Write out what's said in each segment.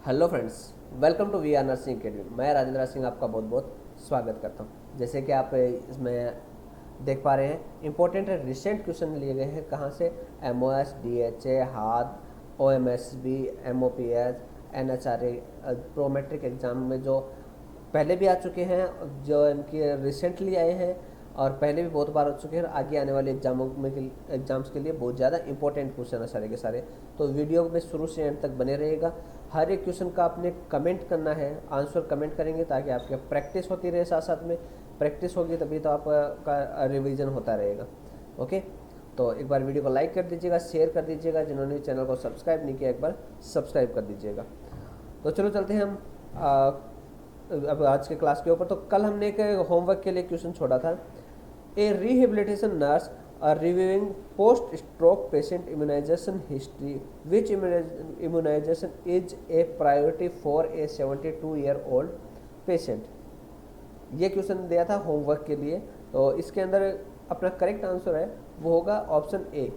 Hello friends, welcome to we are nursing academy. मैं राजेंद्र सिंह आपका बहुत बहुत स्वागत करता हूं। जैसे कि आप इसमें देख पा रहे हैं, इंपॉर्टेंट रिसेंट क्वेश्चन लिए गए हैं। कहां से? एमओएस, डीएचए, हाद, ओएमएसबी, एमओपीएस, एनएचआरए, प्रोमेट्रिक एग्जाम में जो पहले भी आ चुके हैं, जो इनके रिसेंटली आए हैं और पहले भी बहुत बार हो चुके हैं। आगे आने वाले एग्जाम्स के लिए बहुत ज़्यादा इंपॉर्टेंट क्वेश्चन है सारे के सारे। तो वीडियो में शुरू से एंड तक बने रहेगा। हर एक क्वेश्चन का आपने कमेंट करना है, आंसर कमेंट करेंगे ताकि आपकी प्रैक्टिस होती रहे। साथ साथ में प्रैक्टिस होगी तभी तो आपका रिवीजन होता रहेगा। ओके, तो एक बार वीडियो को लाइक कर दीजिएगा, शेयर कर दीजिएगा। जिन्होंने चैनल को सब्सक्राइब नहीं किया, एक बार सब्सक्राइब कर दीजिएगा। तो चलो चलते हैं हम अब आज के क्लास के ऊपर। तो कल हमने एक होमवर्क के लिए क्वेश्चन छोड़ा था। A rehabilitation nurse are reviewing post stroke patient immunisation history, which immunisation is a priority for a 72 year old patient. ये क्वेश्चन दिया था होमवर्क के लिए। तो इसके अंदर अपना करेक्ट आंसर है वो होगा ऑप्शन ए,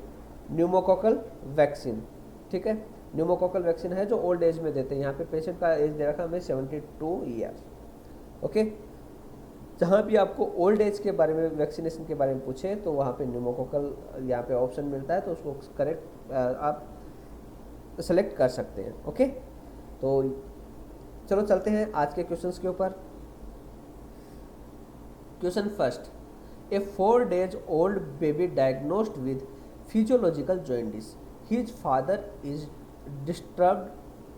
न्यूमोकोकल वैक्सीन। ठीक है, न्यूमोकोकल वैक्सीन है जो ओल्ड एज में देते हैं। यहाँ पे पेशेंट का एज दे रखा हमें 72 ईयर्स। ओके, जहाँ भी आपको ओल्ड एज के बारे में, वैक्सीनेशन के बारे में पूछे तो वहाँ पे न्यूमोकोकल यहाँ पे ऑप्शन मिलता है, तो उसको करेक्ट आप सेलेक्ट कर सकते हैं। ओके, तो चलो चलते हैं आज के क्वेश्चंस के ऊपर। Question first, A 4 days old baby diagnosed with physiological jaundice. His father is disturbed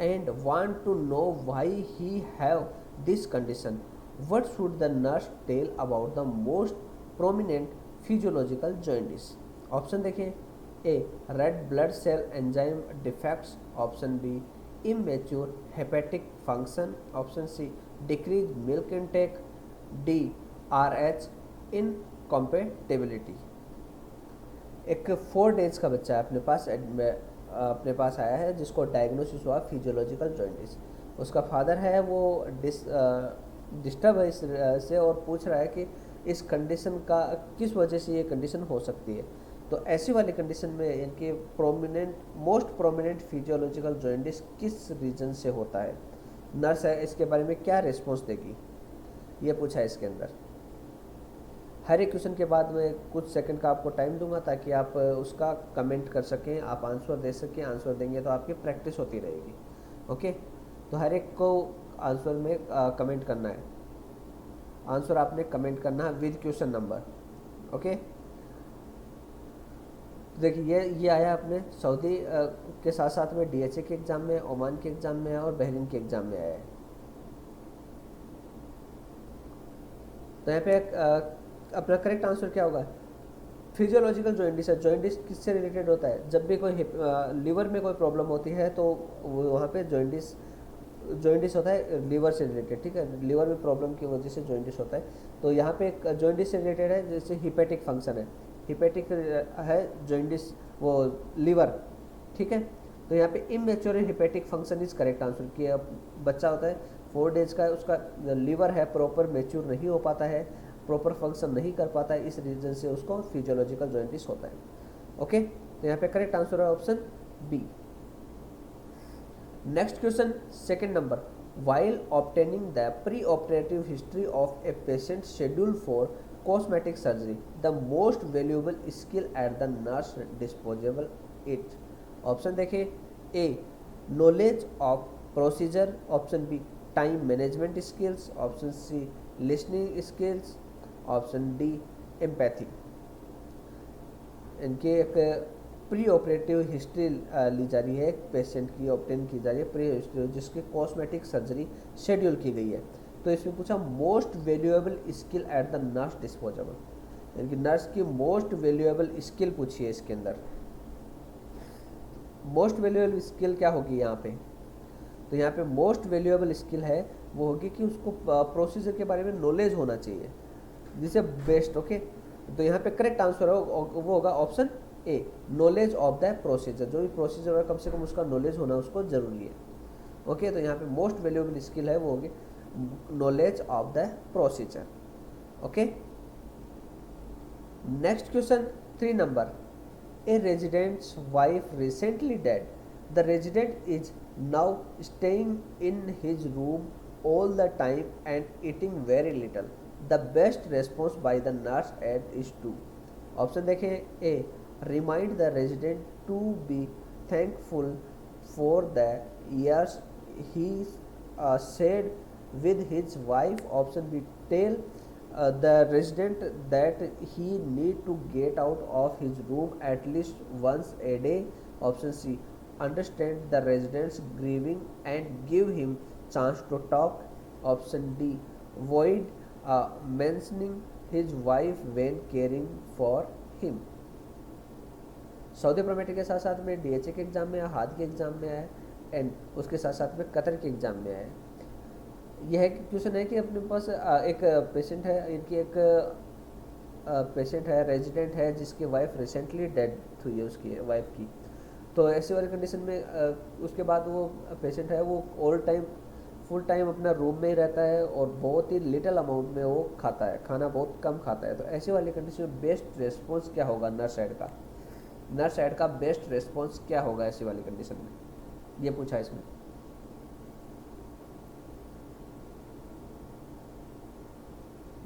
and want to know why he have this condition. What should the nurse tell about the most prominent physiological jaundice? Option देखें। A, red blood cell enzyme defects. Option B, immature hepatic function. Option C, decrease milk intake. D, R H incompatibility. एक 4 days का बच्चा अपने पास आया है जिसको diagnosis हुआ physiological jaundice. उसका फादर है वो डिस्टर्ब है से और पूछ रहा है कि इस कंडीशन का किस वजह से ये कंडीशन हो सकती है। तो ऐसी वाली कंडीशन में इनके मोस्ट प्रोमिनेंट फिजियोलॉजिकल जॉइंटिस किस रीजन से होता है। नर्स है, इसके बारे में क्या रिस्पॉन्स देगी, ये पूछा है इसके अंदर। हर एक क्वेश्चन के बाद में कुछ सेकंड का आपको टाइम दूंगा ताकि आप उसका कमेंट कर सकें, आप आंसर दे सकें। आंसर देंगे तो आपकी प्रैक्टिस होती रहेगी। ओके, तो हर एक को आंसर में कमेंट करना है। आंसर आपने कमेंट करना है विद क्वेश्चन नंबर। ओके, देखिए ये आया अपने सऊदी के साथ साथ में डीएचए के एग्जाम में, ओमान के एग्जाम में और बहरीन के एग्जाम में आया है। तो यहाँ पे अपना करेक्ट आंसर क्या होगा? फिजियोलॉजिकल जॉइंटिस है। जॉइंटिस किससे रिलेटेड होता है? जब भी कोई लीवर में कोई प्रॉब्लम होती है तो वहाँ पे जॉइंटिस होता है लीवर से रिलेटेड। ठीक है, लीवर में प्रॉब्लम की वजह से जॉइंटिस होता है। तो यहाँ पे जॉइंटिस से रिलेटेड है, जैसे हिपेटिक फंक्शन है, हिपेटिक है जॉइंटिस वो लीवर। ठीक है, तो यहाँ पे immature hepatic function is correct answer. कि बच्चा होता है 4 days का, उसका लीवर है प्रॉपर मेच्योर नहीं हो पाता है, प्रॉपर फंक्शन नहीं कर पाता है, इस रीजन से उसको फिजियोलॉजिकल जॉइंटिस होता है। ओके, तो यहाँ पे करेक्ट आंसर है option B. Next question, second number, while obtaining the pre-operative history of a patient scheduled for cosmetic surgery, the most valuable skill at the nurse disposable it. Option देखें। A, knowledge of procedure. Option B, time management skills. Option C, listening skills. Option D, empathy. इनके एक pre operative history ली जा रही है, एक patient की obtain की जा रही है प्री हिस्ट्री, जिसकी कॉस्मेटिक सर्जरी शेड्यूल की गई है। तो इसमें पूछा most valuable skill at the nurse disposable, यानी कि नर्स की मोस्ट वैल्यूएबल स्किल पूछी है इसके अंदर। मोस्ट वैल्यूएबल स्किल क्या होगी यहाँ पे? तो यहाँ पे मोस्ट वैल्यूएबल स्किल है वो होगी कि उसको प्रोसीजर के बारे में नॉलेज होना चाहिए, जिसे बेस्ट। ओके, तो यहाँ पे करेक्ट आंसर है वो होगा option A, knowledge of the procedure. जो भी प्रोसीजर है कम से कम उसका नॉलेज होना उसको जरूरी है। ओके, तो यहाँ पे मोस्ट वैल्यूएबल स्किल है वो होगी knowledge of the procedure. Okay, next question 3 number, A residents wife recently dead The resident is now staying in his room all the time and eating very little. The best response by the nurse aide is to, option देखें, A, remind the resident to be thankful for the years he said with his wife. Option B, tell the resident that he need to get out of his room at least once a day. Option C, understand the resident's grieving and give him chance to talk. Option D, avoid mentioning his wife when caring for him. Saudi Prometric के साथ साथ में DHA के exam में आया, हाथ के exam में आया एंड उसके साथ साथ में कतर के एग्ज़ाम में आया। यह है कि क्वेश्चन है कि अपने पास एक पेशेंट है, इनकी एक पेशेंट है, रेजिडेंट है जिसकी वाइफ रिसेंटली डेथ हुई है उसकी वाइफ की। तो ऐसी वाली कंडीशन में उसके बाद वो पेशेंट है वो ऑल टाइम फुल टाइम अपना रूम में ही रहता है और बहुत ही लिटिल अमाउंट में वो खाता है, खाना बहुत कम खाता है। तो ऐसी वाली कंडीशन में बेस्ट रेस्पॉन्स क्या होगा नर्स साइड का? नर्स साइड का बेस्ट रेस्पॉन्स क्या होगा ऐसी वाली कंडीशन में? ये पूछा इसमें।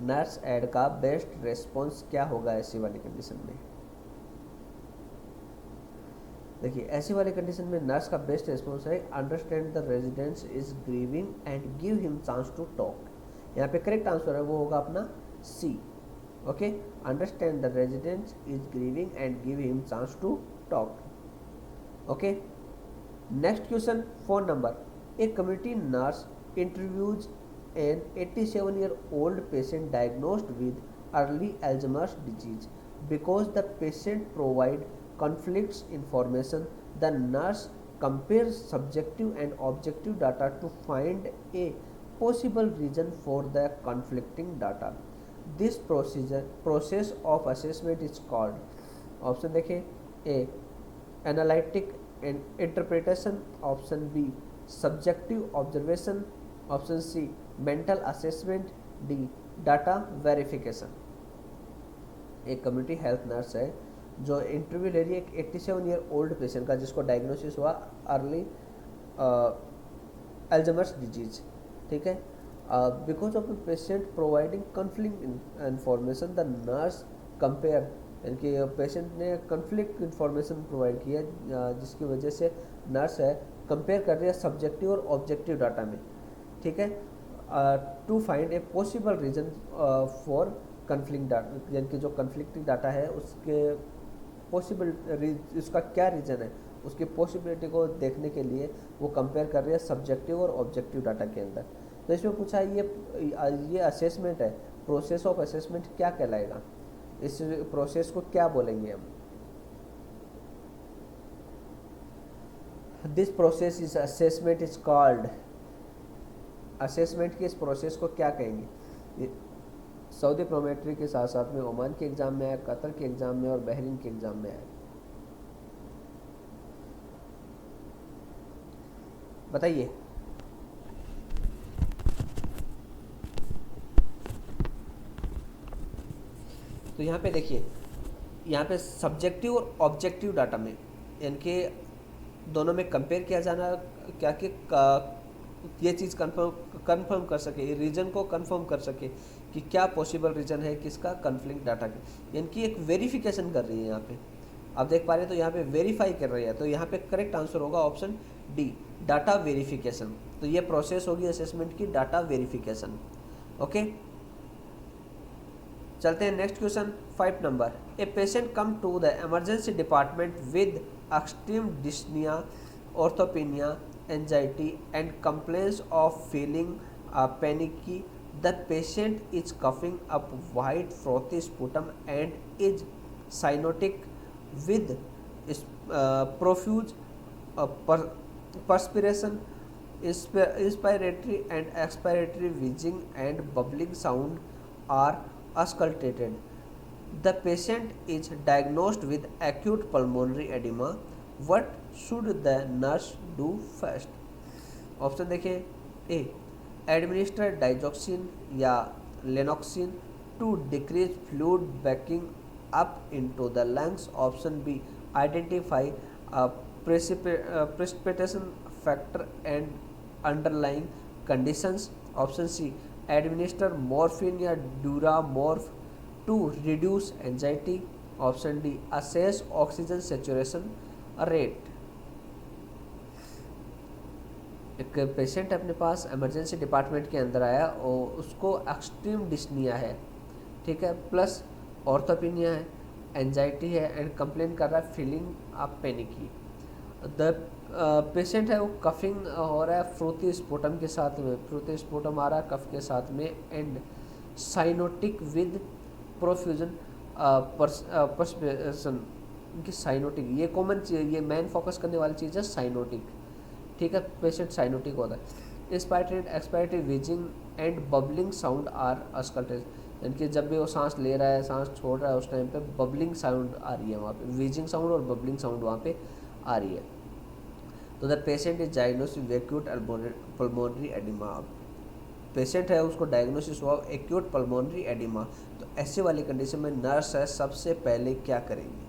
नर्स एड का बेस्ट रेस्पॉन्स क्या होगा ऐसी वाली कंडीशन में? देखिए, ऐसी वाली कंडीशन में नर्स का बेस्ट रेस्पॉन्स है understand the residents is grieving and give him chance to talk. यहाँ पे करेक्ट आंसर है वो होगा अपना C. Okay, understand the residents is grieving and give him chance to talk. Okay, next question 4 number. A community nurse interviews an 87-year-old patient diagnosed with early Alzheimer's disease. Because the patient provide conflicts information, the nurse compares subjective and objective data to find a possible reason for the conflicting data. This process of assessment is called, option देखें, A, analytic and interpretation, option B, subjective observation, option C, mental assessment, D, data verification. एक community health nurse है जो interview ले रही है एक 87 year old patient का जिसको डायग्नोसिस हुआ अर्ली अल्जाइमर्स डिजीज। ठीक है, because of the patient providing conflict information the nurse compare, यानी कि पेशेंट ने कन्फ्लिक्ट इंफॉर्मेशन प्रोवाइड की है जिसकी वजह से नर्स है कंपेयर कर रही है सब्जेक्टिव और ऑब्जेक्टिव डाटा में। ठीक है, to find a possible reason for conflict data, यानी कि जो कन्फ्लिक्टिंग डाटा है उसके पॉसिबल उसका क्या रीज़न है, उसकी पॉसिबिलिटी को देखने के लिए वो कंपेयर कर रही है सब्जेक्टिव और ऑब्जेक्टिव डाटा के अंदर। तो इसमें पूछा ये असेसमेंट है, प्रोसेस ऑफ असेसमेंट क्या कहलाएगा, इस प्रोसेस को क्या बोलेंगे हम? This process is assessment is called, assessment के इस प्रोसेस को क्या कहेंगे? सऊदी प्रोमेट्री के साथ साथ में ओमान के एग्ज़ाम में आया, कतर के एग्ज़ाम में और बहरीन के एग्ज़ाम में आया। बताइए। तो यहाँ पे देखिए, यहाँ पे सब्जेक्टिव और ऑब्जेक्टिव डाटा में यानी कि दोनों में कंपेयर किया जाना, क्या कि ये चीज़ कंफर्म कर सके, रीजन को कंफर्म कर सके कि क्या पॉसिबल रीजन है किसका कन्फ्लिक्ट डाटा की, यानी कि एक वेरिफिकेशन कर रही है। यहाँ पे आप देख पा रहे हैं, तो यहाँ पे वेरीफाई कर रही है। तो यहाँ पे करेक्ट आंसर होगा ऑप्शन डी, डाटा वेरिफिकेशन। तो ये प्रोसेस होगी असेसमेंट की, डाटा वेरिफिकेशन। ओके, चलते हैं next question 5 number. A patient come to the emergency department with extreme dyspnoea, orthopnoea, anxiety and complaints of feeling panicky. The patient is coughing up white frothy sputum and is cyanotic with profuse perspiration, inspiratory and expiratory wheezing and bubbling sound are auscultated. The patient is diagnosed with acute pulmonary edema. What should the nurse do first? Option देखिए, A, administer digoxin या Lanoxin to decrease fluid backing up into the lungs. Option B, identify precipitation factor and underlying conditions. Option C, administer morphine या duramorph to reduce anxiety. Option D, assess oxygen saturation rate. एक patient अपने पास emergency department के अंदर आया और उसको extreme dyspnoea है, ठीक है, प्लस ऑर्थोपिनिया है, एंजाइटी है एंड कंप्लेन कर रहा है फीलिंग आप पैनिकी। द पेशेंट है वो कफिंग हो रहा है फ्रूटी स्पोटम के साथ में, फ्रूटी स्पोटम आ रहा है कफ के साथ में एंड साइनोटिक विद प्रोफ्यूजन पर्सपेशन। इनकी साइनोटिक ये कॉमन चीज़, ये मेन फोकस करने वाली चीज़ है साइनोटिक, ठीक है, पेशेंट साइनोटिक होता है। Inspirated expiratory wheezing and bubbling sound are auscultated, यानी कि जब भी वो सांस ले रहा है सांस छोड़ रहा है उस टाइम पे बबलिंग साउंड आ रही है वहाँ पे, वीजिंग साउंड और बबलिंग साउंड वहाँ पे आ रही है। तो the patient is diagnosis with acute pulmonary oedema. Patient है उसको डायग्नोसिस हुआ एक्यूट पल्मोनरी एडिमा, तो ऐसे वाली कंडीशन में नर्स है सबसे पहले क्या करेगी?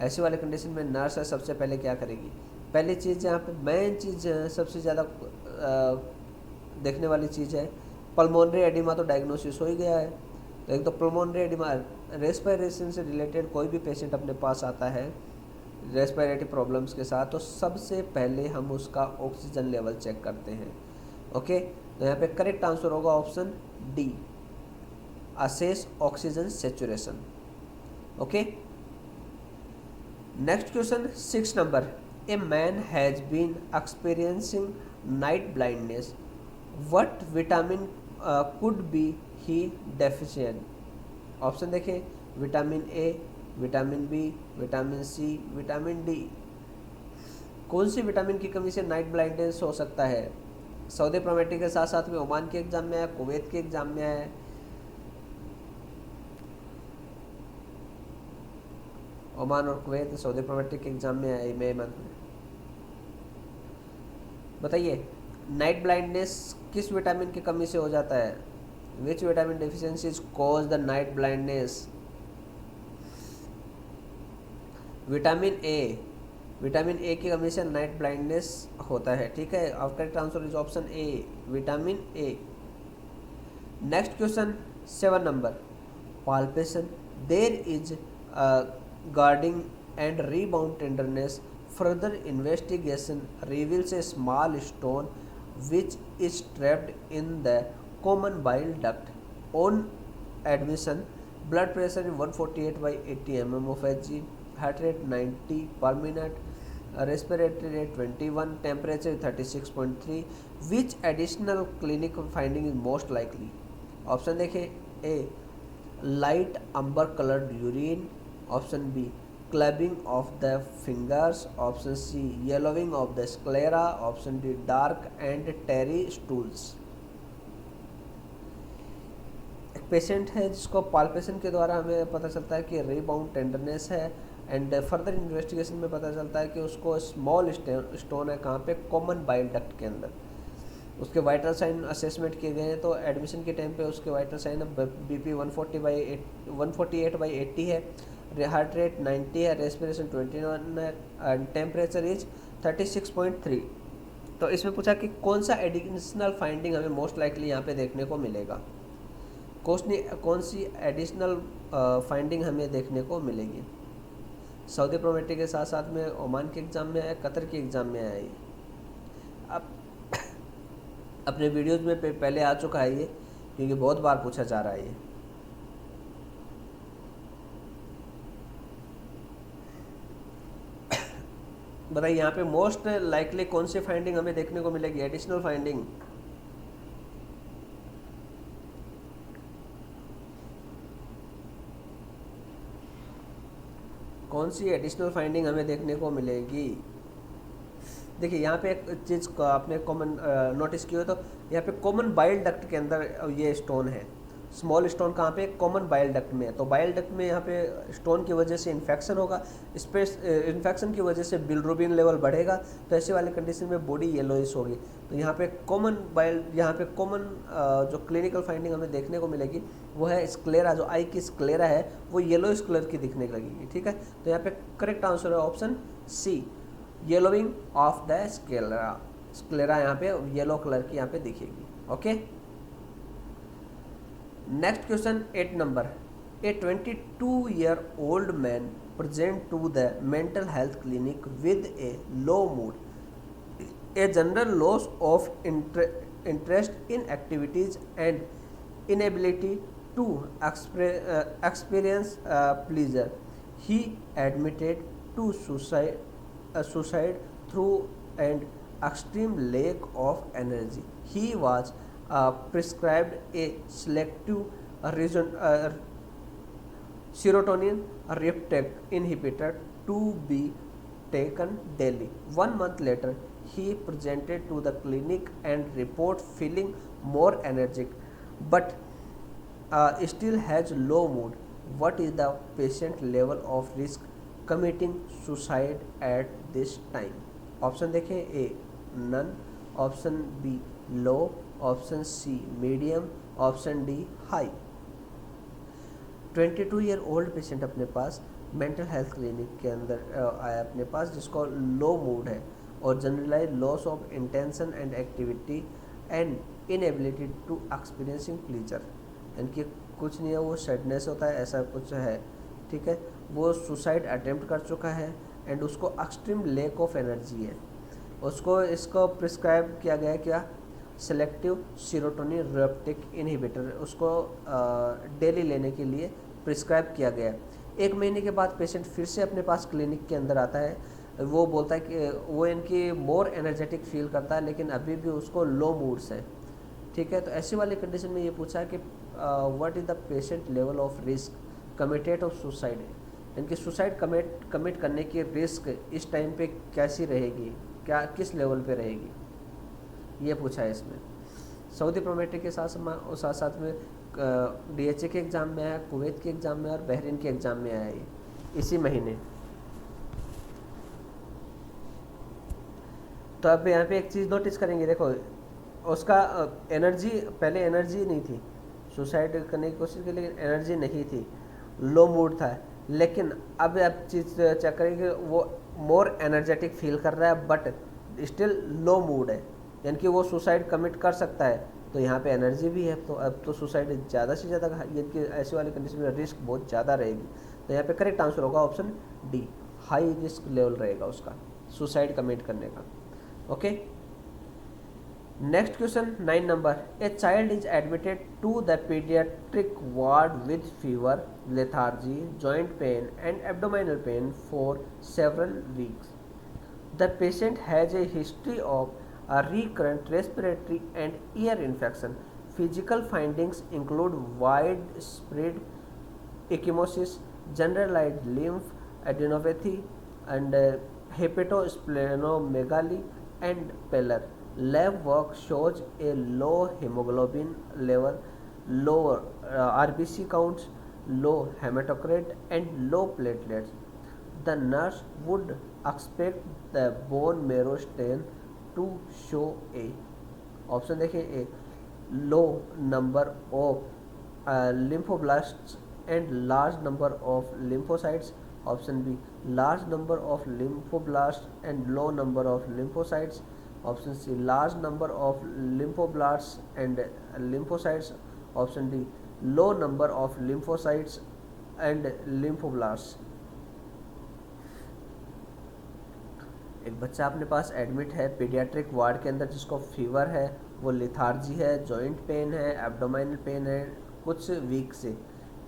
ऐसी वाले कंडीशन में नर्स है सबसे पहले क्या करेगी? पहली चीज़ यहाँ पे मेन चीज़ सबसे ज़्यादा देखने वाली चीज़ है पल्मोनरी एडिमा, तो डायग्नोसिस हो ही गया है। तो एक तो पल्मोनरी एडिमा, रेस्पिरेशन से रिलेटेड कोई भी पेशेंट अपने पास आता है रेस्पिरेटरी प्रॉब्लम्स के साथ, तो सबसे पहले हम उसका ऑक्सीजन लेवल चेक करते हैं। ओके, तो यहाँ पे करेक्ट आंसर होगा option D, assess oxygen saturation. Okay, next question 6 number, a man has been experiencing night blindness, what vitamin could be he deficient? Option देखें, vitamin A, vitamin B, vitamin C, vitamin D. कौन सी vitamin की कमी से night blindness हो सकता है? Saudi Prometric के साथ साथ में ओमान के एग्जाम में आया, कुवैत के एग्जाम में आया, ओमान और कुवैत सऊदी प्रोमेट्री के एग्जाम में आया मई मंथ में। बताइए नाइट ब्लाइंडनेस किस विटामिन की कमी से हो जाता है? Which vitamin deficiencies cause the night blindness? Vitamin A, vitamin ए की कमी से नाइट ब्लाइंडनेस होता है, ठीक है। आपका correct answer is option A, vitamin A. Next question 7 number, palpation, there is guarding and rebound tenderness, further investigation reveals a small stone which is trapped in the common bile duct. On admission, blood pressure is 148/80 mm of Hg, heart rate 90 per minute, respiratory rate 21, temperature 36.3. Which additional clinical finding is most likely? Option देखें, A light amber coloured urine, option B clubbing of the fingers, option C yellowing of the sclera, option D dark and tarry stools. एक patient है जिसको palpation के द्वारा हमें पता चलता है कि रीबाउंड टेंडरनेस है एंड फर्दर इन्वेस्टिगेशन में पता चलता है कि उसको स्मॉल स्टोन है, कहाँ पे? कॉमन बाइल डक्ट के अंदर। उसके वाइटल साइन असेसमेंट किए गए हैं, तो एडमिशन के टाइम पे उसके वाइटल साइन BP 148/80 है, हार्ट रेट 90 है, रेस्पिरेशन 21 है एंड टेम्परेचर इज 36.3। तो इसमें पूछा कि कौन सा एडिशनल फाइंडिंग हमें मोस्ट लाइकली यहाँ पे देखने को मिलेगा? कौन सी एडिशनल फाइंडिंग हमें देखने को मिलेगी? सऊदी प्रोमेट्री के साथ साथ में ओमान के एग्ज़ाम में आया, कतर के एग्ज़ाम में आया। अब अपने वीडियोज़ में पहले आ चुका है ये, क्योंकि बहुत बार पूछा जा रहा है ये। बताइए यहाँ पे मोस्ट लाइकली कौन सी फाइंडिंग हमें देखने को मिलेगी, एडिशनल फाइंडिंग? कौन सी एडिशनल फाइंडिंग हमें देखने को मिलेगी? देखिए यहाँ पे एक चीज़ आपने कॉमन नोटिस की हो तो यहाँ पे कॉमन बाइल डक्ट के अंदर ये स्टोन है, स्मॉल स्टोन कहाँ पे, कॉमन बाइल डक्ट में है। तो बाइल डक्ट में यहाँ पे स्टोन की वजह से इन्फेक्शन होगा, स्पेस इन्फेक्शन की वजह से बिलरुबिन लेवल बढ़ेगा, तो ऐसे वाले कंडीशन में बॉडी येलोइश होगी। तो यहाँ पे कॉमन बाइल, यहाँ पे कॉमन जो क्लिनिकल फाइंडिंग हमें देखने को मिलेगी वो है स्क्लेरा, जो आई की स्क्लेरा है वो येलोइश कलर की दिखने लगेगी, ठीक है। तो यहाँ पे करेक्ट आंसर है option C, yellowing of the sclera. Sclera यहाँ पे येलो कलर की यहाँ पे दिखेगी। Okay, next question 8 number. A 22-year-old man present to the mental health clinic with a low mood, a general loss of interest in activities and inability to experience pleasure. He admitted to suicide through an extreme lack of energy. He was prescribed a selective serotonin reuptake inhibitor to be taken daily. 1 month later, he presented to the clinic and report feeling more energetic, but still has low mood. What is the patient level of risk committing suicide at this time? Option देखें, A none, option B low, option C medium, option D high. 22-year-old patient अपने पास mental health clinic के अंदर आया अपने पास, जिसको लो mood है और generalise loss of intention and activity and inability to experiencing pleasure, यानी कि कुछ नहीं है, वो सैडनेस होता है, ऐसा कुछ है, ठीक है। वो सुसाइड अटेम्प्ट कर चुका है एंड उसको एक्सट्रीम लैक ऑफ एनर्जी है। उसको इसको प्रिस्क्राइब किया गया है क्या, सेलेक्टिव सीरोटोनिन रिuptake इनहिबिटर, उसको डेली लेने के लिए प्रिस्क्राइब किया गया। 1 महीने के बाद पेशेंट फिर से अपने पास क्लिनिक के अंदर आता है, वो बोलता है कि वो इनकी मोर एनर्जेटिक फील करता है, लेकिन अभी भी उसको लो मूड्स है, ठीक है। तो ऐसी वाली कंडीशन में ये पूछा कि what is the patient level of risk committed of suicide, इनकी सुसाइड कमिट करने की रिस्क इस टाइम पे कैसी रहेगी, क्या किस लेवल पे रहेगी, ये पूछा है इसमें। सऊदी प्रोमेट्रिक के साथ साथ में DHA के एग्ज़ाम में आया, कुवैत के एग्ज़ाम में और बहरीन के एग्ज़ाम में आया ये इसी महीने। तो अब यहाँ पे एक चीज़ नोटिस करेंगे, देखो उसका एनर्जी, पहले एनर्जी नहीं थी, सुसाइड करने की कोशिश की लेकिन एनर्जी नहीं थी, लो मूड था, लेकिन अब आप चीज़ चेक करेंगे वो मोर एनर्जेटिक फील कर रहा है बट स्टिल लो मूड है, यानी कि वो सुसाइड कमिट कर सकता है। तो यहाँ पे एनर्जी भी है, तो अब तो सुसाइड ज़्यादा से ज़्यादा, यानी कि ऐसी वाली कंडीशन में रिस्क बहुत ज़्यादा रहेगी। तो यहाँ पे करेक्ट आंसर होगा option D, high risk level रहेगा उसका सुसाइड कमिट करने का। Okay, next question 9 number. A child is admitted to the paediatric ward with fever, lethargy, joint pain and abdominal pain for several weeks. The patient has a history of a recurrent respiratory and ear infection. Physical findings include widespread ecchymosis, generalized lymph adenopathy, and hepatosplenomegaly and pallor. Lab work shows a low hemoglobin level, low RBC counts, low hematocrit, and low platelets. The nurse would expect the bone marrow stain to show a, option देखिए, A low number of lymphoblast and large number of lymphocytes, option B large number of lymphoblast and low number of lymphocytes, option C large number of lymphoblasts and lymphocytes, option D low number of lymphocytes and lymphoblasts। एक बच्चा अपने पास admit है paediatric ward के अंदर, जिसको fever है, वो लिथार्जी है, जॉइंट पेन है, एब्डोमिनल पेन है कुछ वीक से,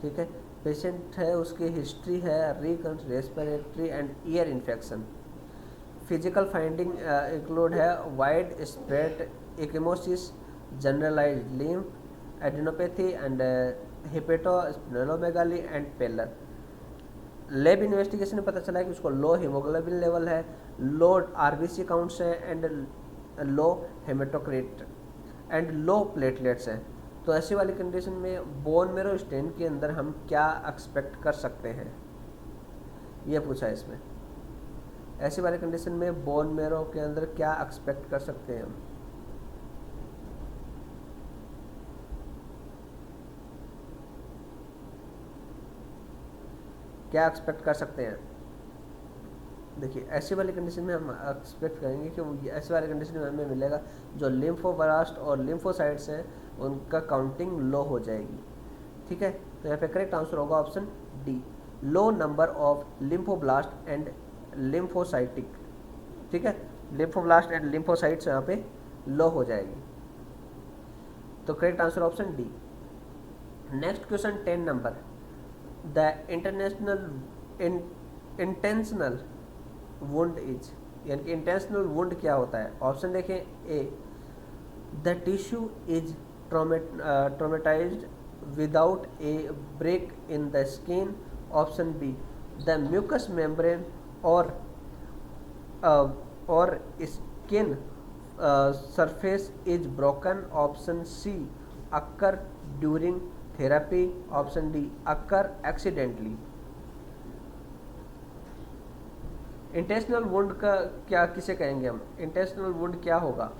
ठीक है। पेशेंट है, उसकी हिस्ट्री है recurrent respiratory and ear infection. Physical finding include है widespread ecchymosis, generalised lymphadenopathy and hepatosplenomegaly and pallor. Lab investigation में पता चला है कि उसको लो हीमोग्लोबिन लेवल है, लो आरबीसी काउंट्स है and low haematocrit and low platelets हैं। तो ऐसी वाली कंडीशन में बोन मेरो स्टेंट के अंदर हम क्या एक्सपेक्ट कर सकते हैं, ये पूछा है इसमें। ऐसी वाली कंडीशन में बोन मेरो के अंदर क्या एक्सपेक्ट कर सकते हैं हम। क्या एक्सपेक्ट कर सकते हैं? देखिए ऐसी वाली कंडीशन में हम एक्सपेक्ट करेंगे कि ऐसी वाली कंडीशन में हमें मिलेगा जो लिम्फोब्लास्ट और लिम्फोसाइट्स हैं उनका काउंटिंग लो हो जाएगी। ठीक है, तो यहाँ पे करेक्ट आंसर होगा option D, low number of lymphoblast and lymphocytic. ठीक है, लिम्फोब्लास्ट एंड लिम्फोसाइट्स यहाँ पे लो हो जाएगी, तो correct answer option D. Next question 10 number, the intentional wound is, यानी कि इंटेंशनल वुंड क्या होता है। ऑप्शन देखें, A the tissue is traumatised without a break in the skin. Option B the mucous membrane और skin surface is broken. Option C occur during therapy. Option D occur accidentally. Intentional wound का क्या किसे कहेंगे हम, intentional wound क्या होगा,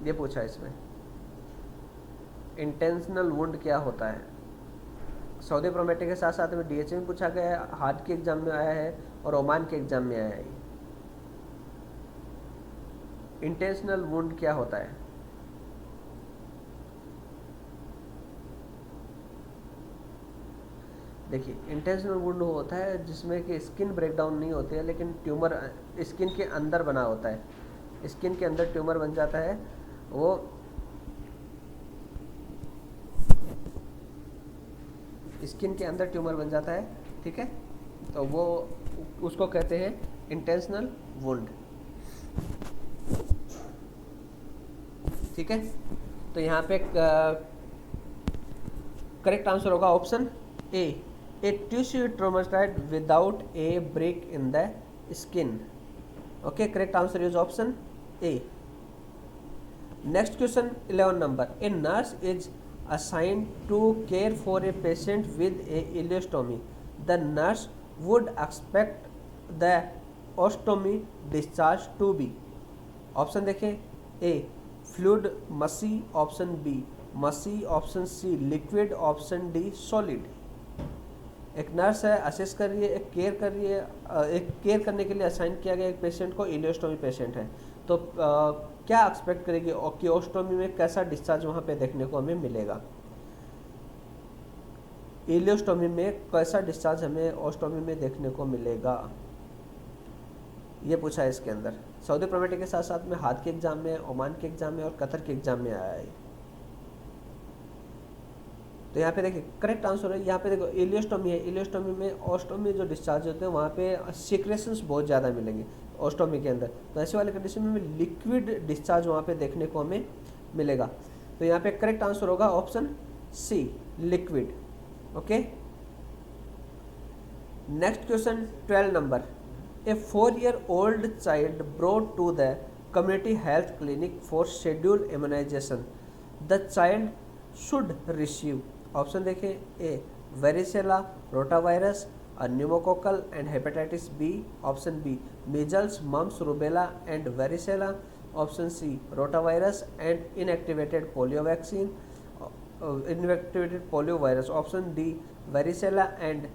ये पूछा है इसमें। इंटेंशनल वुंड क्या होता है? सऊदी प्रोमेटिक के साथ साथ में डीएचए में पूछा गया है, हार्ट के एग्जाम में आया है और ओमान के एग्जाम में आया है। इंटेंशनल वुंड क्या होता है? देखिए इंटेंशनल वुंड होता है जिसमें कि स्किन ब्रेकडाउन नहीं होती है, लेकिन ट्यूमर स्किन के अंदर बना होता है, स्किन के अंदर ट्यूमर बन जाता है, वो स्किन के अंदर ट्यूमर बन जाता है। ठीक है, तो वो उसको कहते हैं इंटेंशनल वुंड। ठीक है, तो यहाँ पे करेक्ट आंसर होगा option A tissue traumatised without a break in the skin. Okay, correct answer is option A. Next question 11 number, a nurse is assigned to care for a patient with a ileostomy. The nurse would expect the ostomy discharge to be. Option देखें, A fluid mushy, option B mushy, option C liquid, option D solid. एक nurse है, assess कर रही है, एक care कर रही है, एक केयर करने के लिए असाइन किया गया एक पेशेंट को, इलियोस्टोमी पेशेंट है, तो क्या एक्सपेक्ट करेगी कि ओस्टोमी में कैसा डिस्चार्ज वहाँ पे देखने को हमें मिलेगा। इलियोस्टोमी में कैसा डिस्चार्ज हमें ओस्टोमी में देखने को मिलेगा, ये पूछा है इसके अंदर। सऊदी प्रोमेटिक के साथ साथ में हाथ के एग्जाम में, ओमान के एग्जाम में और कतर के एग्जाम में आया है। तो यहाँ पे देखिए करेक्ट आंसर है, यहाँ पे देखो इलियोस्टोमी है, इलियोस्टोमी में ओस्टोमी जो डिस्चार्ज होते हैं वहाँ पे सीक्रेशंस बहुत ज़्यादा मिलेंगे ओस्टोमी के अंदर, तो ऐसे वाले कंडीशन में लिक्विड डिस्चार्ज वहाँ पे देखने को हमें मिलेगा। तो यहाँ पे करेक्ट आंसर होगा option C liquid. Okay, next question 12 number, a 4-year-old child brought to the community health clinic for scheduled immunisation. The child should receive. Option देखें, A varicella, rotavirus, pneumococcal and hepatitis B. Option B measles, mumps, rubella and varicella. Option C rotavirus and inactivated polio vaccine, inactivated polio virus. Option D varicella and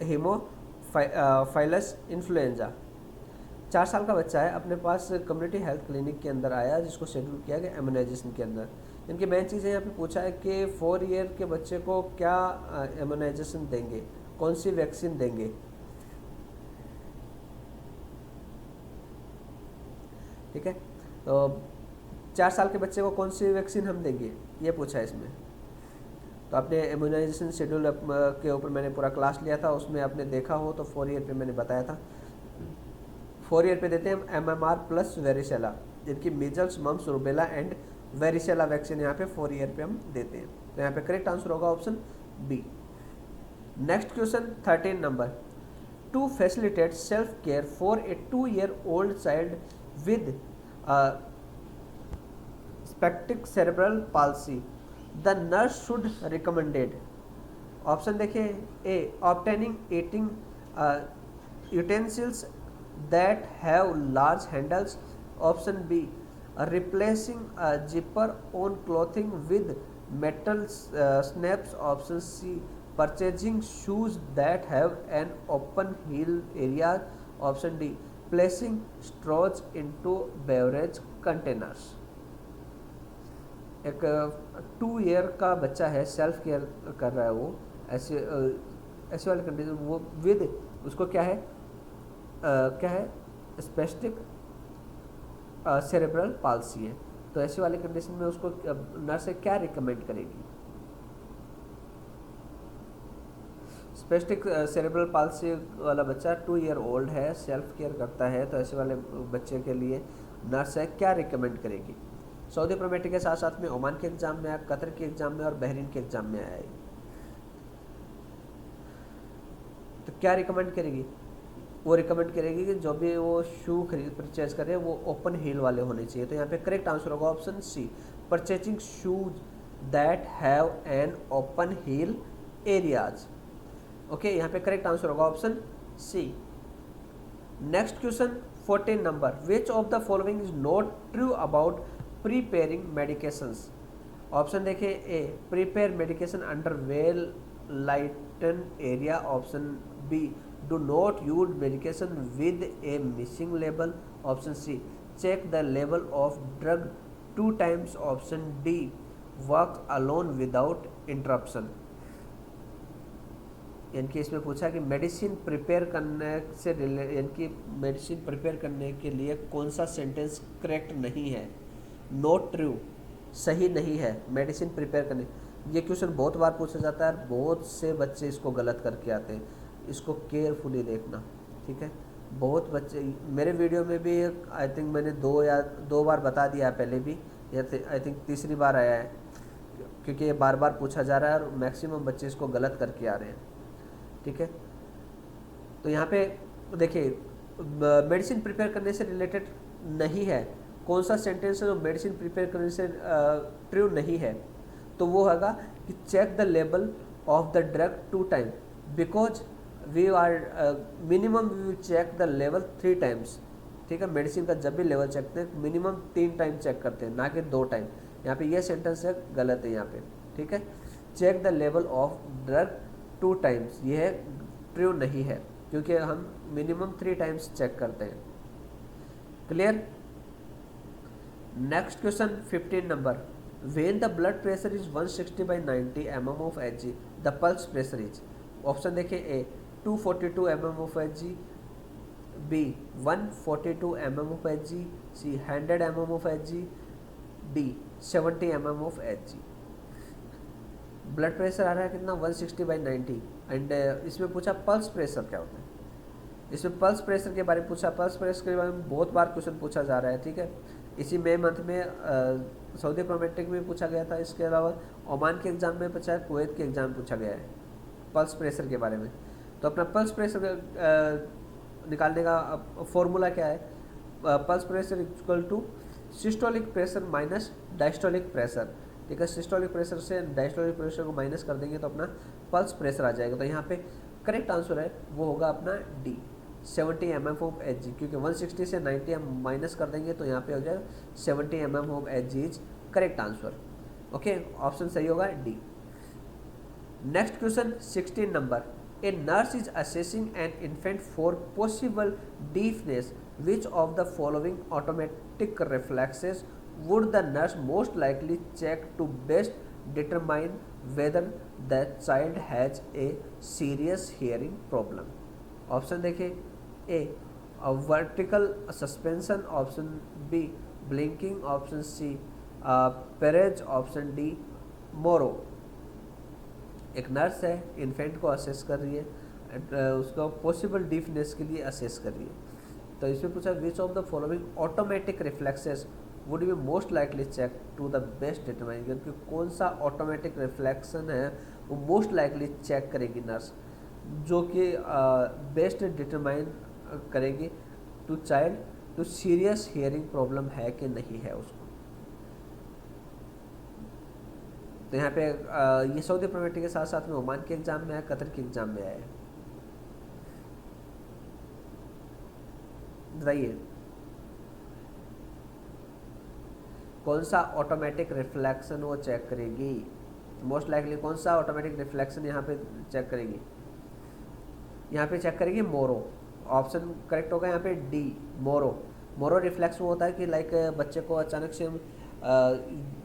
haemophilus influenza. 4 साल का बच्चा है, अपने पास community health clinic के अंदर आया जिसको schedule किया गया इम्यूनाइजेशन के अंदर। इनकी मेन चीज़ें यहाँ पे पूछा है कि 4 ईयर के बच्चे को क्या इम्यूनाइजेशन देंगे, कौन सी वैक्सीन देंगे। ठीक है, तो 4 साल के बच्चे को कौन सी वैक्सीन हम देंगे, ये पूछा है इसमें। तो आपने इम्यूनाइजेशन शेड्यूल के ऊपर मैंने पूरा क्लास लिया था, उसमें आपने देखा हो तो 4 ईयर पे मैंने बताया था। 4 ईयर पे देते हैं हम MMR प्लस वेरिसेला, जिनकी measles, mumps, rubella and varicella vaccine यहाँ पे 4 ईयर पे हम देते हैं। तो यहाँ पे करेक्ट आंसर होगा option B. Next question 13 number, to facilitate self care for a 2-year-old child with spastic cerebral palsy, the nurse should recommended. Option देखिए, A obtaining eating utensils that have large handles. Option B replacing zipper on clothing with metal snaps. Option C purchasing shoes that have an open heel area. Option D placing straws into beverage containers। एक 2 year का बच्चा है, self care कर रहा है वो, ऐसे ऐसे वाले कंडीशन वो विद उसको क्या है क्या है स्पेस्टिक सेरेब्रल पाल्सी है। तो ऐसे वाले कंडीशन में उसको नर्स क्या रिकमेंड करेगी? स्पेस्टिक सेरेब्रल पाल्सी वाला बच्चा 2 ईयर ओल्ड है, सेल्फ केयर करता है, तो ऐसे वाले बच्चे के लिए नर्स क्या रिकमेंड करेगी? सऊदी प्रोमेट्री के साथ साथ में ओमान के एग्जाम में आया, कतर के एग्जाम में और बहरीन के एग्जाम में आया है। तो क्या रिकमेंड करेगी? वो रिकमेंड करेगी कि जो भी वो शू खरीद परचेज करे वो ओपन हील वाले होने चाहिए। तो यहाँ पे करेक्ट आंसर होगा option C, purchasing shoes that have an open heel areas. Okay, यहाँ पे करेक्ट आंसर होगा option C. Next question 14 number, which of the following is not true about preparing medications. Option देखिए, A prepare medication under well lighten area. Option B do not use medication with a missing label. Option C check the label of drug 2 times. Option D work alone without interruption। यानी कि इसमें पूछा कि medicine prepare करने से यानी कि medicine prepare करने के लिए कौन सा सेंटेंस करेक्ट नहीं है? नॉट ट्रू, सही नहीं है मेडिसिन प्रिपेयर करने। ये क्वेश्चन बहुत बार पूछा जाता है, बहुत से बच्चे इसको गलत करके आते हैं, इसको केयरफुली देखना, ठीक है। बहुत बच्चे मेरे वीडियो में भी आई थिंक मैंने 2 बार बता दिया है पहले भी, या आई थिंक तीसरी बार आया है, क्योंकि ये बार बार पूछा जा रहा है और मैक्सिमम बच्चे इसको गलत करके आ रहे हैं, ठीक है। तो यहाँ पे देखिए मेडिसिन प्रिपेयर करने से रिलेटेड नहीं है, कौन सा सेंटेंस है जो मेडिसिन प्रिपेयर करने से ट्रू नहीं है? तो वो होगा कि check the label of the drug 2 time, because we are minimum we will check the level 3 times, ठीक है। मेडिसिन का जब भी लेवल चेक करते हैं मिनिमम 3 टाइम चेक करते हैं, ना कि 2 टाइम। यहाँ पे ये सेंटेंस है गलत है यहाँ पे, ठीक है। Check the level of drug 2 times, ये है ट्रू नहीं है, क्योंकि हम मिनिमम 3 टाइम्स चेक करते हैं। Clear? Next question 15 number, when the blood pressure is 160/90 mm of Hg, the pulse pressure is. Option देखिए, A 242 mm of Hg, B 142 mm of Hg, C 100 mm of Hg, D 70 mm of Hg। Blood pressure आ रहा है कितना? 160/90। And इसमें पूछा pulse pressure क्या होता है, इसमें पल्स प्रेशर के बारे में पूछा। पल्स प्रेशर के बारे में बहुत बार क्वेश्चन पूछा जा रहा है, ठीक है। इसी मई मंथ में सऊदी प्रोमेट्रिक में पूछा गया था, इसके अलावा ओमान के एग्ज़ाम में पूछा है, कुवैत के एग्ज़ाम में पूछा गया है पल्स प्रेशर के बारे में। तो अपना पल्स प्रेशर निकालने का फॉर्मूला क्या है? Pulse pressure equal to systolic pressure minus diastolic pressure, ठीक है। सिस्टोलिक प्रेशर से डायस्टोलिक प्रेशर को माइनस कर देंगे तो अपना पल्स प्रेशर आ जाएगा। तो यहाँ पे करेक्ट आंसर है वो होगा अपना डी 70 mm of Hg, क्योंकि 160 से 90 हम माइनस कर देंगे तो यहाँ पे हो जाएगा 70 mm of Hg is correct answer. Okay, option सही होगा D. Next question 16 number, a nurse is assessing an infant for possible deafness, which of the following automatic reflexes would the nurse most likely check to best determine whether the child has a serious hearing problem? Option देखिए, A vertical suspension, option B blinking, option C Perez, option D Moro. एक nurse है, infant को assess कर रही है, उसको possible deafness के लिए असेस कर रही है। तो इसमें पूछा which of the following automatic reflexes would be most likely check to the best determine, क्योंकि कौन सा ऑटोमेटिक रिफ्लेक्शन है वो मोस्ट लाइकली चेक करेगी नर्स, जो कि बेस्ट डिटरमाइन करेगी to child to serious hearing problem है कि नहीं है उसको। तो यहाँ पे ये सऊदी प्रोमेट्री के साथ साथ में ओमान के एग्जाम में आया, कतर के एग्जाम में आया है। बताइए कौन सा ऑटोमेटिक रिफ्लेक्शन वो चेक करेगी, मोस्ट लाइकली कौन सा ऑटोमेटिक रिफ्लेक्शन यहाँ पे चेक करेगी, यहाँ पे चेक करेगी मोरो। ऑप्शन करेक्ट होगा यहाँ पे डी, मोरो। मोरो रिफ्लेक्स वो होता है कि लाइक बच्चे को अचानक से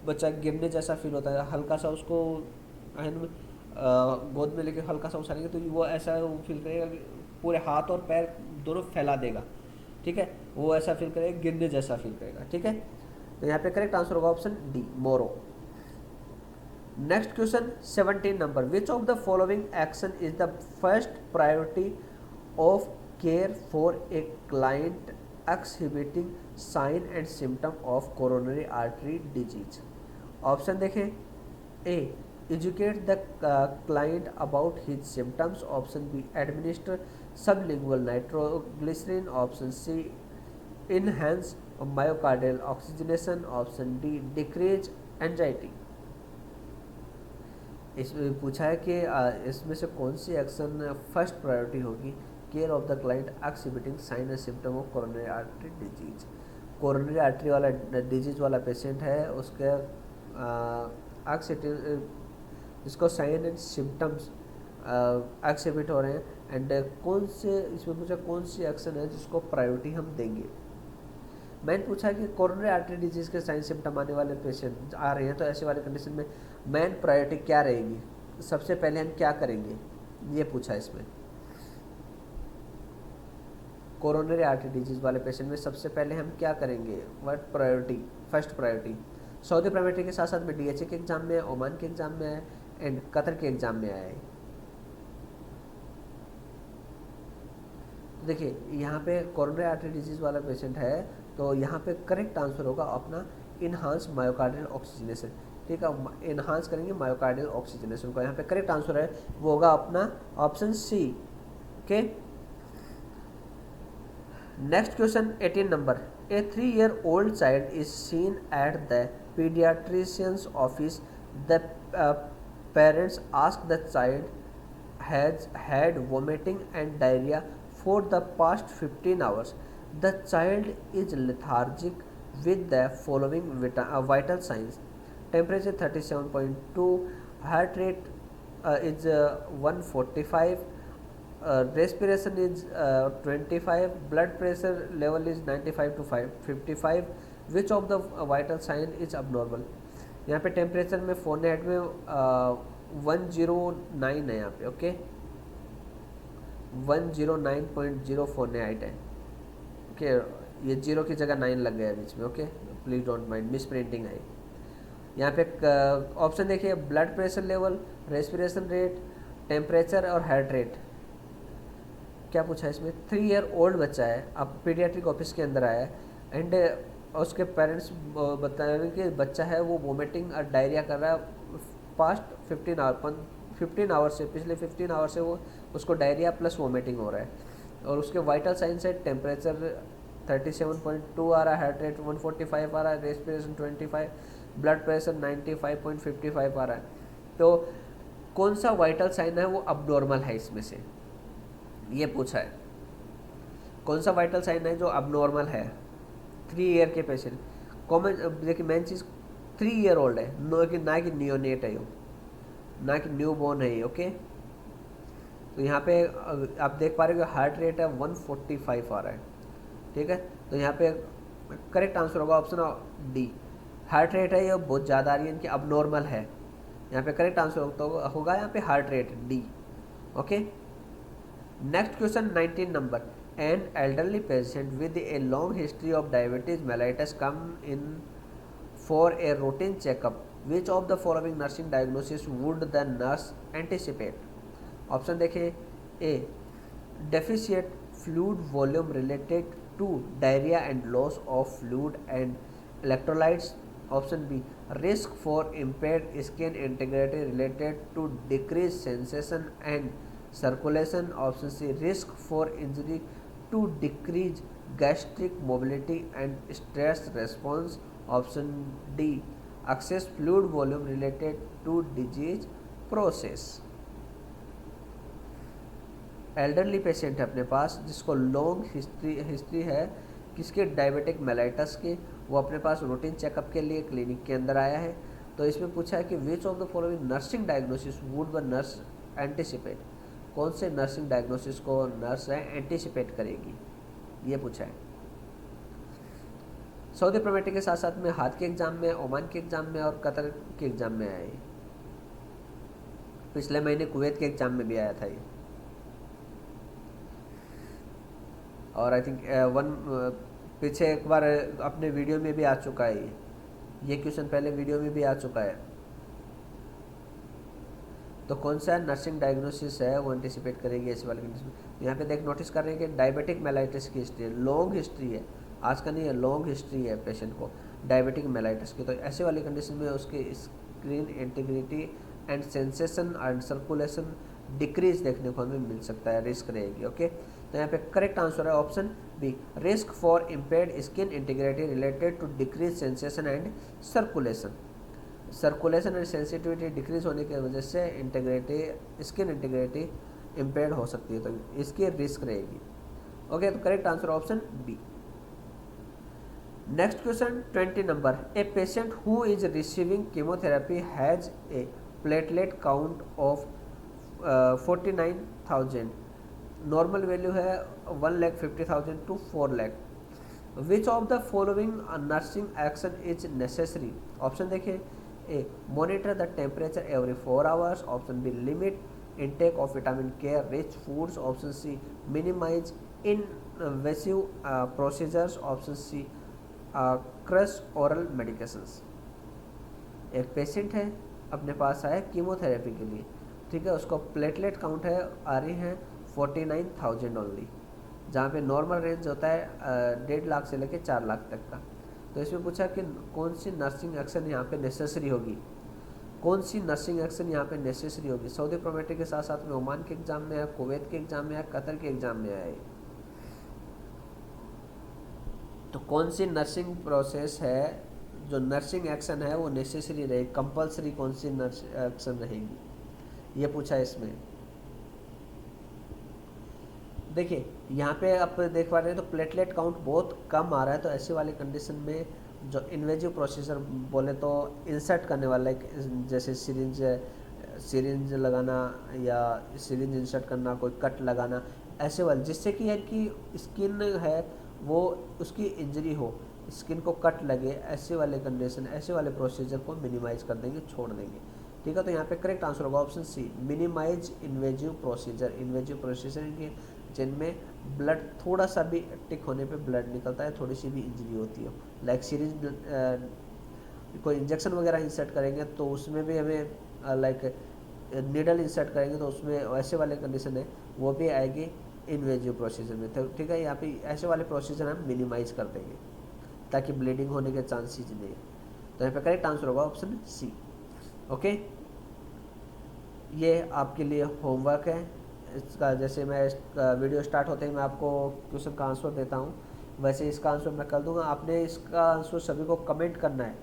बच्चा गिरने जैसा फील होता है, हल्का सा उसको गोद में लेके हल्का सा उछालेंगे तो वो ऐसा वो फील करेगा कि पूरे हाथ और पैर दोनों फैला देगा, ठीक है, वो ऐसा फील करेगा, गिरने जैसा फील करेगा, ठीक है। तो यहाँ पे करेक्ट आंसर होगा option D, Moro. Next question 17 number, which of the following action is the first priority of care for a client exhibiting sign and symptom of coronary artery disease. Option देखें, A educate the client about his symptoms, option B administer sublingual nitroglycerin, option C enhance myocardial oxygenation, option D decrease anxiety. इसमें पूछा है कि इसमें से कौन सी action first priority होगी, care of the client exhibiting sign and symptom of coronary artery disease. Coronary artery वाला डिजीज वाला पेशेंट है, उसके जिसको साइन एंड सिम्टम्स एक्सिबिट हो रहे हैं, एंड कौन से इसमें पूछा कौन सी एक्शन है जिसको प्रायोरिटी हम देंगे। मैंने पूछा कि कोरोनरी आर्टरी डिजीज के साइन सिम्टम आने वाले पेशेंट आ रहे हैं, तो ऐसे वाले कंडीशन में मेन प्रायोरिटी क्या रहेगी, सबसे पहले हम क्या करेंगे, ये पूछा इसमें। कोरोनरी आर्टरी डिजीज वाले पेशेंट में सबसे पहले हम क्या करेंगे, what priority, first priority. Saudi Prometric के साथ साथ में डीएचए के एग्जाम में, ओमान के एग्जाम में आया एंड कतर के एग्जाम में आया है। तो देखिए यहाँ पे कोरोनरी आर्टरी डिजीज वाला पेशेंट है, तो यहाँ पे करेक्ट आंसर होगा अपना इनहांस मायोकार्डियल ऑक्सीजनेशन, ठीक है, इनहांस करेंगे मायोकार्डियल ऑक्सीजनेशन को। यहाँ पे करेक्ट आंसर है वो होगा अपना option C, okay. Next question 18 number, a 3-year-old child is seen at the paediatrician's office, the parents ask the child has had vomiting and diarrhoea for the past 15 hours. The child is lethargic with the following vital signs: temperature 37.2, heart rate is 145, respiration is 25, blood pressure level is 95 to 55. Which of the vital sign is abnormal? यहाँ पे temperature में फ़ोरनेट में 109 है यहाँ पे, okay, 109.0 फ़ोरनेट है, okay, ये 0 की जगह 9 लग गया बीच में, okay, please don't mind, miss printing है। यहाँ पे ऑप्शन देखिए, blood pressure level, respiration rate, temperature और हार्ट रेट। क्या पूछा है इसमें, 3-year-old बच्चा है, अब पीडियाट्रिक ऑफिस के अंदर आया है, एंड उसके पेरेंट्स बता रहे हैं कि बच्चा है वो वोमिटिंग और डायरिया कर रहा है पास्ट 15 आवर से, पिछले 15 आवर से वो उसको डायरिया प्लस वोमिटिंग हो रहा है, और उसके वाइटल साइंस है टेम्परेचर 37.2 आ रहा है, हार्ट रेट 145 आ रहा है, रेस्पिरेशन 25, ब्लड प्रेशर 95.55 आ रहा है। तो कौन सा वाइटल साइन है वो अबनॉर्मल है इसमें से, ये पूछा है, कौन सा वाइटल साइन है जो अबनॉर्मल है 3 ईयर के पेशेंट। कॉमन देखिए मेन चीज़ 3 ईयर ओल्ड है, ना कि नियोनेट है, ना कि न्यू बॉर्न है, ओके। तो यहाँ पे आप देख पा रहे हो हार्ट रेट है 145 आ रहा है, ठीक है। तो यहाँ पे करेक्ट आंसर होगा ऑप्शन डी, हार्ट रेट है ये बहुत ज़्यादा आ रही है, इनकी अबनॉर्मल है। यहाँ पे करेक्ट आंसर होगा यहाँ पे heart rate D, okay. Next question 19 number, an elderly patient with a long history of diabetes mellitus come in for a routine checkup, which of the following nursing diagnosis would the nurse anticipate. Option देखें, A deficient fluid volume related to diarrhea and loss of fluid and electrolytes, option B risk for impaired skin integrity related to decrease sensation and circulation, option C risk for injury to decrease gastric mobility and stress response, option D excess fluid volume related to disease process. Elderly patient है अपने पास जिसको long history है किसके, diabetic mellitus की, वो अपने पास routine checkup के लिए क्लिनिक के अंदर आया है। तो इसमें पूछा है कि विच of the following nursing diagnosis would the nurse anticipate, कौन से नर्सिंग डायग्नोसिस को नर्स है एंटिसिपेट करेगी, ये पूछा है। सऊदी प्रोमेटिक के साथ साथ में हाथ के एग्जाम में, ओमान के एग्जाम में और कतर के एग्जाम में आया है। पिछले महीने कुवैत के एग्जाम में भी आया था ये। और आई थिंक पीछे एक बार अपने वीडियो में भी आ चुका है ये क्वेश्चन पहले वीडियो में भी आ चुका है। तो कौन सा नर्सिंग डायग्नोसिस है वो एंटिसिपेट करेगी ऐसे वाले कंडीशन। यहाँ पे देख नोटिस कर रहे हैं कि डायबिटिक मेलाइटिस की हिस्ट्री है, लॉन्ग हिस्ट्री है, आज का नहीं है, लॉन्ग हिस्ट्री है पेशेंट को डायबिटिक मेलाइटिस की। तो ऐसे वाली कंडीशन में उसकी screen integrity and sensation and circulation decrease देखने को हमें मिल सकता है, रिस्क रहेगी। ओके, तो यहाँ पे करेक्ट आंसर है option B, risk for impaired skin integrity related to decrease sensation and circulation. Circulation and sensitivity decrease होने की वजह से इंटीग्रिटी, स्किन इंटीग्रिटी इम्पेयर्ड हो सकती है, तो इसकी रिस्क रहेगी। ओके, तो correct answer option B. Next question 20 number, a patient who is receiving chemotherapy has a platelet count of 49,000, normal value है 1,50,000 to 4 lakh. Which of the following nursing action is necessary. Option देखिए, A monitor the temperature every 4 hours, option B limit intake of vitamin K rich foods, option C minimize invasive procedures, option C crush oral medications. एक patient है अपने पास आया chemotherapy के लिए, ठीक है, उसको प्लेटलेट काउंट है आ रही है 49,000 ओनली, जहाँ पे नॉर्मल रेंज होता है 1.5 लाख से लेकर 4 लाख तक का। तो इसमें पूछा कि कौन सी नर्सिंग एक्शन यहाँ पे नेसेसरी होगी, कौन सी नर्सिंग एक्शन यहाँ पे नेसेसरी होगी। सऊदी प्रोमेटिक के साथ साथ में ओमान के एग्जाम में है, कुवैत के एग्जाम में है, कतर के एग्जाम में है। तो कौन सी नर्सिंग प्रोसेस है जो नर्सिंग एक्शन है वो नेसेसरी रहेगी, कंपल्सरी कौन सी नर्सिंग एक्शन रहेगी, ये पूछा है इसमें। देखिए यहाँ पे आप देख पा रहे हैं तो प्लेटलेट काउंट बहुत कम आ रहा है, तो ऐसी वाली कंडीशन में जो इन्वेजिव प्रोसीजर बोले तो इंसर्ट करने वाला जैसे सिरिंज लगाना या सिरिंज इंसर्ट करना, कोई कट लगाना, ऐसे वाले जिससे कि है कि स्किन है वो उसकी इंजरी हो, स्किन को कट लगे, ऐसे वाले कंडीशन, ऐसे वाले प्रोसीजर को मिनिमाइज कर देंगे, छोड़ देंगे। ठीक है, तो यहाँ पे करेक्ट आंसर होगा option C, minimise invasive procedure. Invasive procedure जिनमें ब्लड थोड़ा सा भी टिक होने पे ब्लड निकलता है, थोड़ी सी भी इंजरी होती है, लाइक सीरीज कोई इंजेक्शन वगैरह इंसर्ट करेंगे तो उसमें भी हमें लाइक नीडल इंसर्ट करेंगे तो उसमें ऐसे वाले कंडीशन है वो भी आएगी इन्वेजिव प्रोसीजर में। तो ठीक है, यहाँ पे ऐसे वाले प्रोसीजर हम मिनिमाइज कर देंगे ताकि ब्लीडिंग होने के चांसेस नहीं है। तो यहाँ पे करेक्ट आंसर होगा ऑप्शन सी। ओके, ये आपके लिए होमवर्क है इसका। जैसे मैं वीडियो स्टार्ट होते ही मैं आपको क्वेश्चन का आंसर देता हूँ, वैसे इसका आंसर मैं कर दूंगा। आपने इसका आंसर सभी को कमेंट करना है,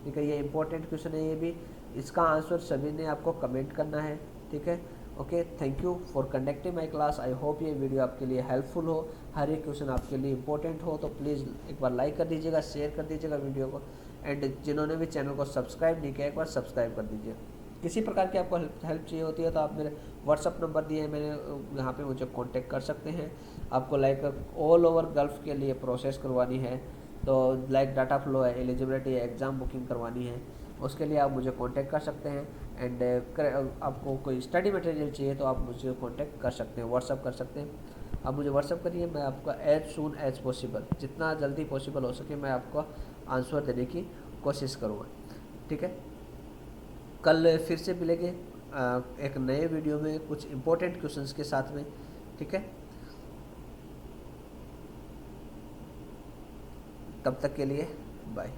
ठीक है, ये इंपॉर्टेंट क्वेश्चन है ये भी, इसका आंसर सभी ने आपको कमेंट करना है, ठीक है। Okay, thank you for conducting my class. I hope ये वीडियो आपके लिए हेल्पफुल हो, हर एक क्वेश्चन आपके लिए इंपॉर्टेंट हो, तो प्लीज़ एक बार लाइक कर दीजिएगा, शेयर कर दीजिएगा वीडियो को, एंड जिन्होंने भी चैनल को सब्सक्राइब नहीं किया एक बार सब्सक्राइब कर दीजिए। किसी प्रकार की आपको हेल्प चाहिए होती है तो आप मेरे व्हाट्सअप नंबर दिए हैं मैंने, यहाँ पे मुझे कांटेक्ट कर सकते हैं। आपको लाइक ऑल ओवर गल्फ़ के लिए प्रोसेस करवानी है तो लाइक डाटा फ्लो है, एलिजिबिलिटी है, एग्ज़ाम बुकिंग करवानी है, उसके लिए आप मुझे कांटेक्ट कर सकते हैं। एंड आपको कोई स्टडी मटेरियल चाहिए तो आप मुझे कांटेक्ट कर सकते हैं, व्हाट्सअप कर सकते हैं। आप मुझे व्हाट्सअप करिए, मैं आपका एज सून एज पॉसिबल, जितना जल्दी पॉसिबल हो सके मैं आपको आंसर देने की कोशिश करूँगा, ठीक है। कल फिर से मिलेंगे एक नए वीडियो में कुछ इम्पोर्टेंट क्वेश्चंस के साथ में, ठीक है। तब तक के लिए बाय।